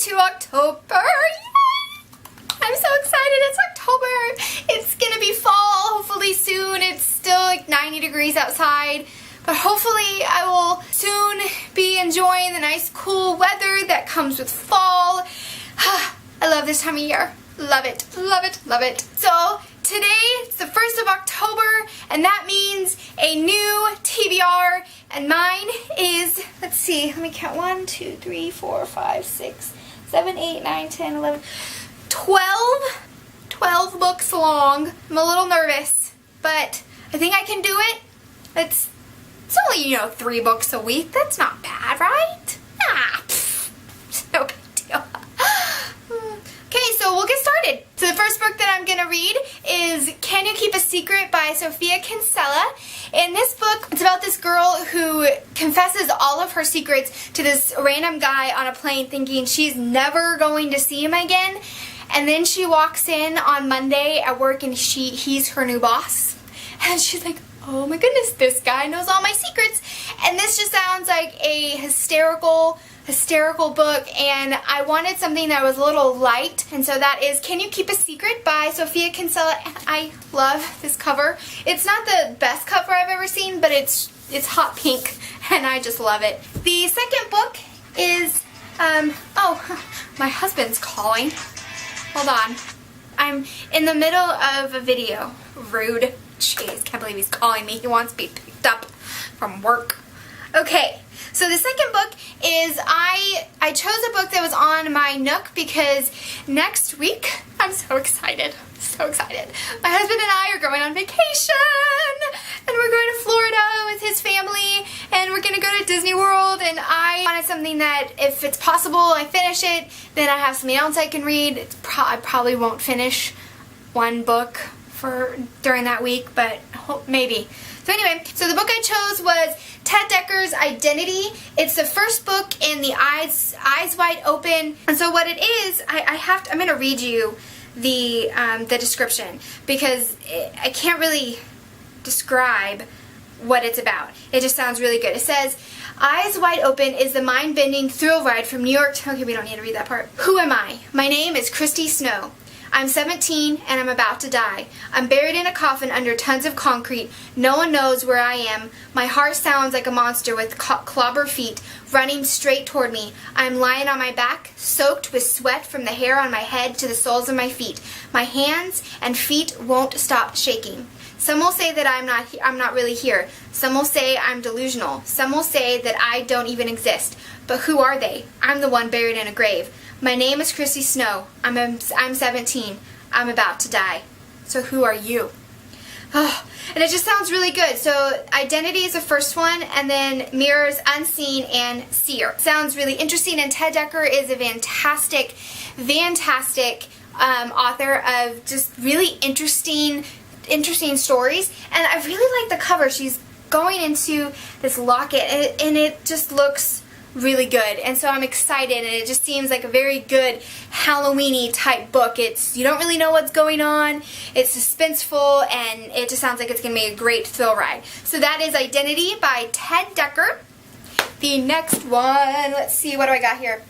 to October. Yay! I'm so excited. It's October. It's gonna be fall hopefully soon. It's still like 90 degrees outside, but hopefully I will soon be enjoying the nice cool weather that comes with fall. I love this time of year. Love it, love it, love it. So today it's the 1st of October, and that means a new TBR, and mine is, let's see, let me count, 1, 2, 3, 4, 5, 6, 7, 8, 9, 10, 11, 12 books long. I'm a little nervous, but I think I can do it. It's only, 3 books a week. That's not bad, right? No big deal. Okay, so we'll get started. So the first book that I'm going to read is Can You Keep a Secret by Sophia Kinsella. In this book, it's about this girl who confesses all of her secrets to this random guy on a plane, thinking she's never going to see him again. And then she walks in on Monday at work and he's her new boss. And she's like, oh my goodness, this guy knows all my secrets. And this just sounds like a hysterical book, and I wanted something that was a little light, and so that is Can You Keep a Secret by Sophia Kinsella. And I love this cover. It's not the best cover I've ever seen, but it's hot pink, and I just love it. The second book is, oh, my husband's calling. Hold on. I'm in the middle of a video. Rude. Jeez, can't believe he's calling me. He wants to be picked up from work. Okay, so the second book is I chose a book that was on my Nook because next week, I'm so excited, so excited. My husband and I are going on vacation, and we're going to Florida with his family, and we're going to go to Disney World, and I wanted something that if it's possible I finish it, then I have something else I can read. I probably won't finish one book during that week, but maybe. So anyway, so the book I chose was Ted Decker's Identity. It's the first book in the Eyes Wide Open. And so what it is, I'm going to read you the description because I can't really describe what it's about. It just sounds really good. It says, Eyes Wide Open is the mind-bending thrill ride from New York to... Okay, we don't need to read that part. Who am I? My name is Christy Snow. I'm 17 and I'm about to die. I'm buried in a coffin under tons of concrete. No one knows where I am. My heart sounds like a monster with clobber feet running straight toward me. I'm lying on my back, soaked with sweat from the hair on my head to the soles of my feet. My hands and feet won't stop shaking. Some will say that I'm not really here. Some will say I'm delusional. Some will say that I don't even exist. But who are they? I'm the one buried in a grave. My name is Christy Snow. I'm 17. I'm about to die. So who are you? Oh, and it just sounds really good. So Identity is the first one, and then Mirrors, Unseen, and Seer. Sounds really interesting, and Ted Decker is a fantastic author of just really interesting stories. And I really like the cover. She's going into this locket, and it just looks really good, and so I'm excited, and it just seems like a very good Halloween-y type book. You don't really know what's going on, it's suspenseful, and it just sounds like it's going to be a great thrill ride. So that is Identity by Ted Decker. The next one, let's see, what do I got here,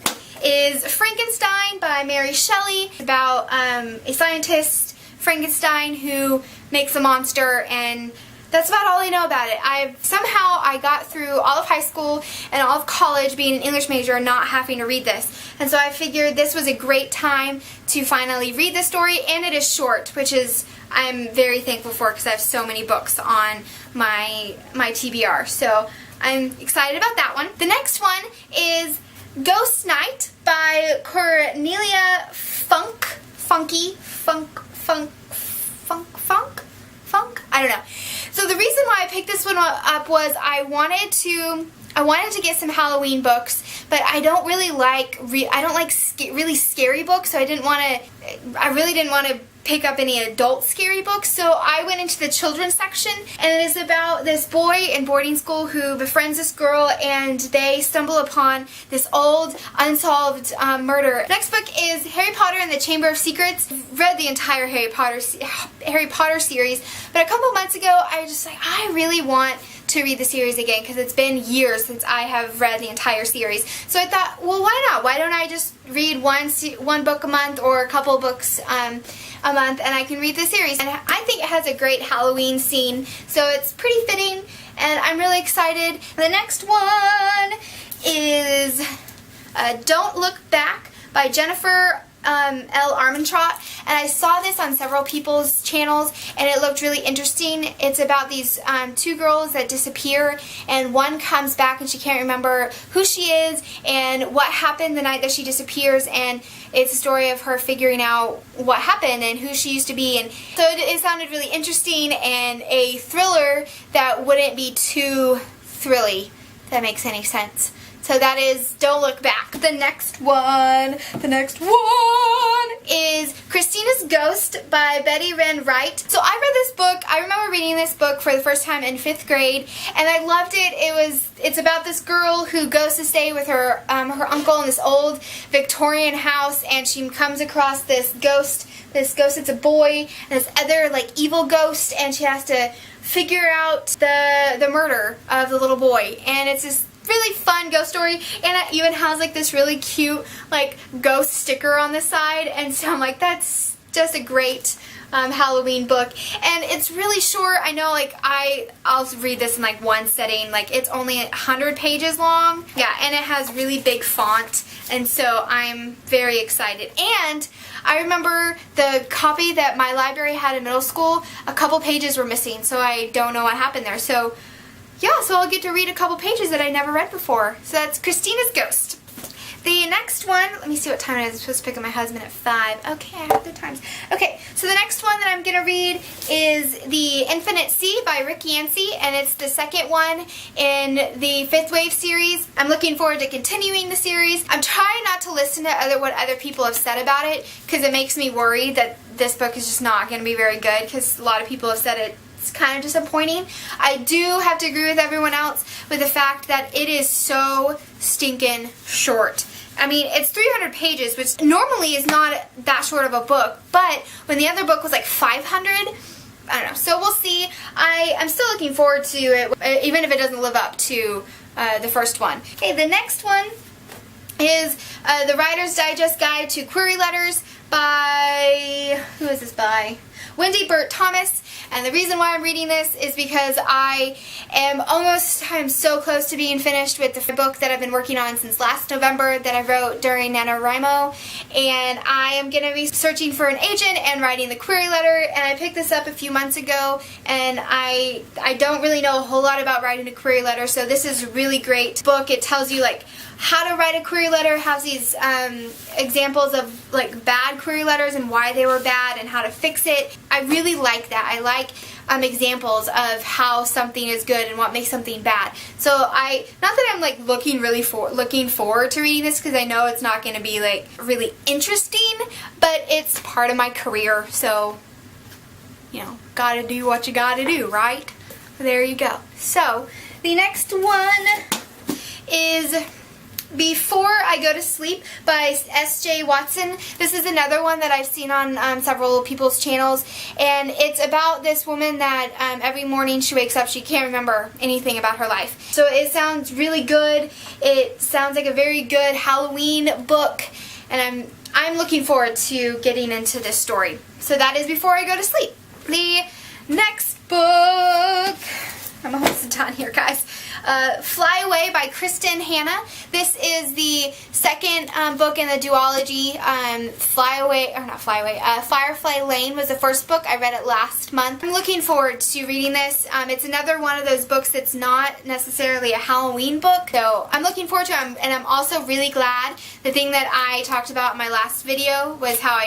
is Frankenstein by Mary Shelley, about a scientist, Frankenstein, who makes a monster, and that's about all I know about it. Somehow I got through all of high school and all of college being an English major and not having to read this. And so I figured this was a great time to finally read this story, and it is short, which is I'm very thankful for because I have so many books on my TBR. So I'm excited about that one. The next one is Ghost Night by Cornelia Funk. I don't know. So the reason why I picked this one up was I wanted to get some Halloween books, but I don't really like really scary books, so I really didn't want to pick up any adult scary books, so I went into the children's section, and it is about this boy in boarding school who befriends this girl, and they stumble upon this old unsolved murder. Next book is Harry Potter and the Chamber of Secrets. I've read the entire Harry Potter series, but a couple months ago I was just like, I really want to read the series again because it's been years since I have read the entire series. So I thought, well, why not? Why don't I just read one book a month or a couple books a month, and I can read the series. And I think it has a great Halloween scene, so it's pretty fitting, and I'm really excited. The next one is Don't Look Back by Jennifer L. Armentrout, and I saw this on several people's channels and it looked really interesting. It's about these two girls that disappear, and one comes back and she can't remember who she is and what happened the night that she disappears, and it's a story of her figuring out what happened and who she used to be. And so it sounded really interesting and a thriller that wouldn't be too thrilly, if that makes any sense. So that is Don't Look Back. The next one is Christina's Ghost by Betty Wren Wright. So I read this book. I remember reading this book for the first time in 5th grade, and I loved it. It's about this girl who goes to stay with her uncle in this old Victorian house, and she comes across this ghost. This ghost, it's a boy, and this other like evil ghost, and she has to figure out the murder of the little boy. And it's this really fun ghost story, and it even has like this really cute like ghost sticker on the side, and so I'm like, that's just a great Halloween book. And it's really short. I know, like I'll read this in like one setting. Like it's only 100 pages long. Yeah, and it has really big font, and so I'm very excited. And I remember the copy that my library had in middle school, a couple pages were missing, so I don't know what happened there. So yeah, so I'll get to read a couple pages that I never read before. So that's Christina's Ghost. The next one, let me see what time it is. I'm supposed to pick up my husband at 5. Okay, I have the times. Okay, so the next one that I'm going to read is The Infinite Sea by Rick Yancey, and it's the second one in the 5th Wave series. I'm looking forward to continuing the series. I'm trying not to listen to what other people have said about it, because it makes me worried that this book is just not going to be very good, because a lot of people have said it's kind of disappointing. I do have to agree with everyone else with the fact that it is so stinking short. I mean, it's 300 pages, which normally is not that short of a book, but when the other book was like 500, I don't know. So we'll see. I'm still looking forward to it, even if it doesn't live up to the first one. Okay, the next one is The Writer's Digest Guide to Query Letters by, who is this by? Wendy Burt Thomas. And the reason why I'm reading this is because I'm so close to being finished with the book that I've been working on since last November that I wrote during NaNoWriMo, and I am going to be searching for an agent and writing the query letter, and I picked this up a few months ago, and I don't really know a whole lot about writing a query letter, so this is a really great book. It tells you like how to write a query letter, has these examples of like bad query letters and why they were bad and how to fix it. I really like that. I like examples of how something is good and what makes something bad. So not that I'm like looking forward to reading this, because I know it's not going to be like really interesting, but it's part of my career, so you know, gotta do what you gotta do, right? There you go. So the next one is Before I Go to Sleep by S.J. Watson. This is another one that I've seen on several people's channels, and it's about this woman that every morning she wakes up, she can't remember anything about her life. So it sounds really good. It sounds like a very good Halloween book, and I'm looking forward to getting into this story. So that is Before I Go to Sleep. The next book, I'm almost done here, guys. Fly Away by Kristen Hanna. This is the second book in the duology. Firefly Lane was the first book. I read it last month. I'm looking forward to reading this. It's another one of those books that's not necessarily a Halloween book, so I'm looking forward to it. And I'm also really glad. The thing that I talked about in my last video was how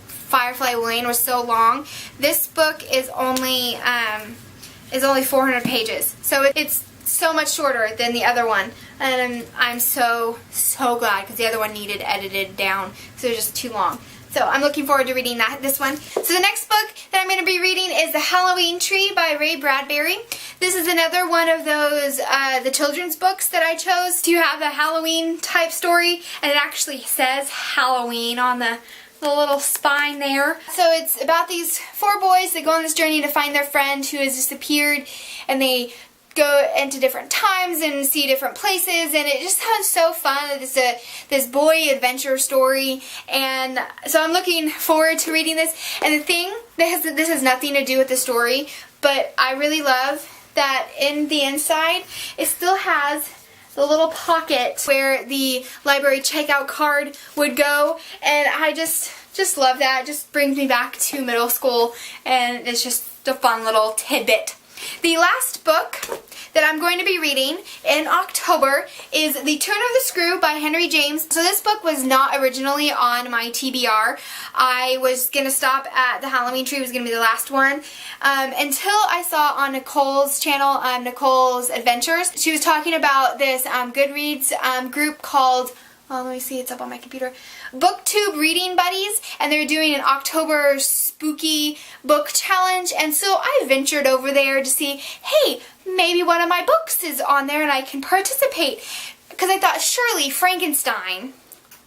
Firefly Lane was so long. This book is only 400 pages, so it's so much shorter than the other one, and I'm so glad, because the other one needed edited down, so it was just too long. So I'm looking forward to reading this one. So the next book that I'm going to be reading is The Halloween Tree by Ray Bradbury. This is another one of those the children's books that I chose to have a Halloween type story, and it actually says Halloween on the little spine there. So it's about these 4 boys that go on this journey to find their friend who has disappeared, and they go into different times and see different places, and it just sounds so fun. It's this boy adventure story, and so I'm looking forward to reading this. And the thing, this has nothing to do with the story, but I really love that in the inside it still has the little pocket where the library checkout card would go, and I just love that. It just brings me back to middle school, and it's just a fun little tidbit. The last book that I'm going to be reading in October is The Turn of the Screw by Henry James. So this book was not originally on my TBR. I was going to stop at The Halloween Tree. It was going to be the last one. Until I saw on Nicole's channel, Nicole's Adventures, she was talking about this Goodreads group called, let me see, it's up on my computer, BookTube Reading Buddies, and they're doing an October spooky book challenge, and so I ventured over there to see, hey, maybe one of my books is on there and I can participate, because I thought surely Frankenstein,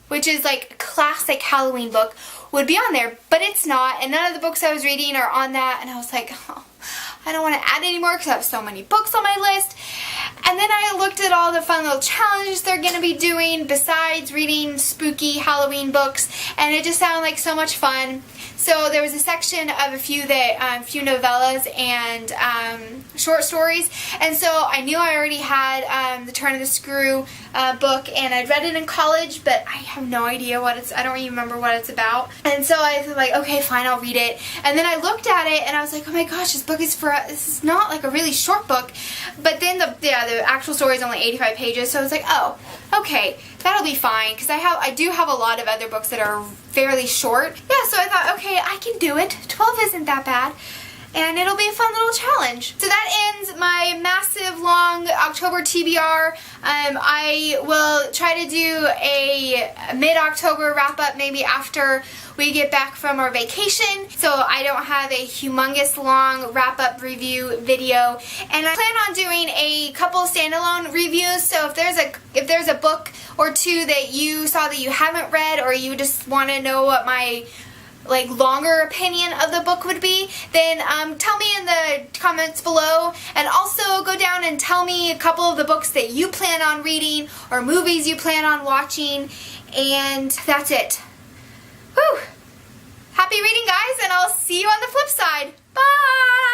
which is like a classic Halloween book, would be on there, but it's not, and none of the books I was reading are on that, and I was like, oh, I don't want to add any more because I have so many books on my list. And then I looked at all the fun little challenges they're going to be doing besides reading spooky Halloween books, and it just sounded like so much fun. So there was a section of a few novellas and short stories, and so I knew I already had The Turn of the Screw book, and I'd read it in college, but I have no idea I don't even remember what it's about. And so I was like, okay, fine, I'll read it. And then I looked at it and I was like, oh my gosh, this is not like a really short book. But then the actual story is only 85 pages, so I was like, oh, okay, that'll be fine, because I do have a lot of other books that are fairly short. Yeah, so I thought, okay, I can do it. 12 isn't that bad. And it'll be a fun little challenge. So that ends my massive long October TBR. I will try to do a mid-October wrap-up maybe after we get back from our vacation, so I don't have a humongous long wrap-up review video. And I plan on doing a couple standalone reviews, so if there's a book or two that you saw that you haven't read, or you just want to know what my longer opinion of the book would be, then tell me in the comments below, and also go down and tell me a couple of the books that you plan on reading or movies you plan on watching, and that's it. Whew! Happy reading, guys, and I'll see you on the flip side. Bye!